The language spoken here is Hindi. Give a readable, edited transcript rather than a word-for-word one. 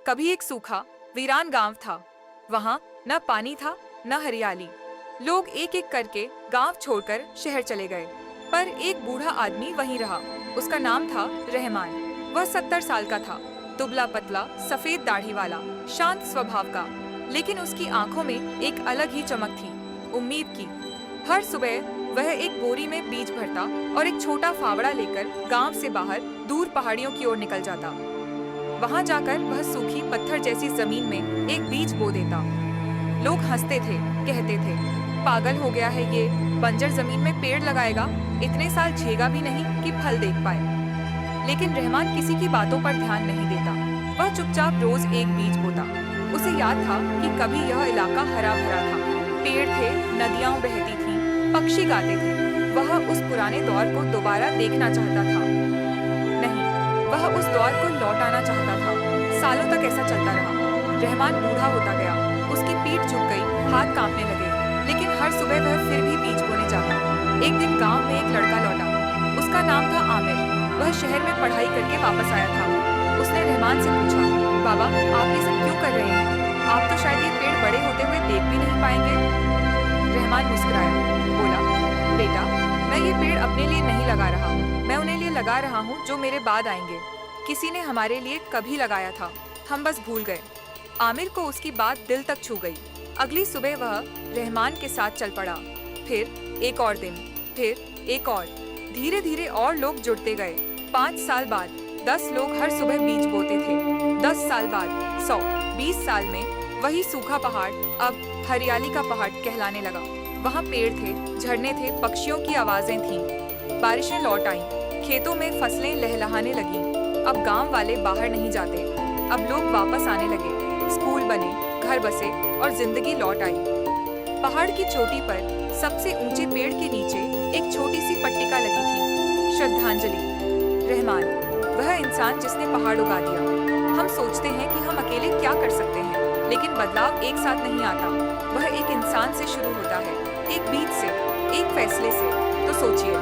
कभी एक सूखा वीरान गांव था। वहां न पानी था न हरियाली। लोग एक एक करके गांव छोड़कर शहर चले गए, पर एक बूढ़ा आदमी वहीं रहा। उसका नाम था रहमान। वह 70 साल का था, दुबला पतला, सफेद दाढ़ी वाला, शांत स्वभाव का। लेकिन उसकी आंखों में एक अलग ही चमक थी, उम्मीद की। हर सुबह वह एक बोरी में बीज भरता और एक छोटा फावड़ा लेकर गांव से बाहर दूर पहाड़ियों की ओर निकल जाता। वहां जाकर वह सूखी पत्थर जैसी जमीन में एक बीज बो देता। लोग हंसते थे, कहते थे, पागल हो गया है ये, बंजर जमीन में पेड़ लगाएगा, इतने साल झेगा भी नहीं कि फल देख पाए। लेकिन रहमान किसी की बातों पर ध्यान नहीं देता। वह चुपचाप रोज एक बीज बोता। उसे याद था कि कभी यह इलाका हरा भरा था, पेड़ थे, नदियां बहती थीं, पक्षी गाते थे। वह उस पुराने दौर को दोबारा देखना चाहता था। नहीं, वह उस दौर को लौटाना चाहता था। सालों तक ऐसा चलता रहा। रहमान बूढ़ा होता गया, उसकी पीठ झुक गई, हाथ कांपने लगे, लेकिन हर सुबह वह फिर भी बीज बोने जाता। एक दिन गांव में एक लड़का लौटा। उसका नाम था आमिर। वह शहर में पढ़ाई करके वापस आया था। उसने रहमान से पूछा, बाबा, आप ये सब क्यों कर रहे हैं? आप तो शायद ये पेड़ बड़े होते हुए देख भी नहीं पाएंगे। रहमान मुस्कुराया, बोला, बेटा, मैं ये पेड़ अपने लिए नहीं लगा रहा, मैं उन्हें लिए लगा रहा हूँ जो मेरे बाद आएंगे। किसी ने हमारे लिए कभी लगाया था, हम बस भूल गए। आमिर को उसकी बात दिल तक छू गई। अगली सुबह वह रहमान के साथ चल पड़ा। फिर एक और दिन, फिर एक और। धीरे धीरे और लोग जुड़ते गए। 5 साल बाद 10 लोग हर सुबह बीज बोते थे। 10 साल बाद 100। 20 साल में वही सूखा पहाड़ अब हरियाली का पहाड़ कहलाने लगा। वहाँ पेड़ थे, झरने थे, पक्षियों की आवाजें थीं। बारिशें लौट आईं, खेतों में फसलें लहलहाने लगीं। अब गांव वाले बाहर नहीं जाते, अब लोग वापस आने लगे। स्कूल बने, घर बसे और जिंदगी लौट आई। पहाड़ की चोटी पर सबसे ऊंचे पेड़ के नीचे एक छोटी सी पट्टिका लगी थी, श्रद्धांजलि। रहमान, वह इंसान जिसने पहाड़ उगा दिया। हम सोचते हैं कि हम अकेले क्या कर सकते हैं, लेकिन बदलाव एक साथ नहीं आता। वह एक इंसान से शुरू होता है, एक बीज से, एक फैसले से। तो सोचिए,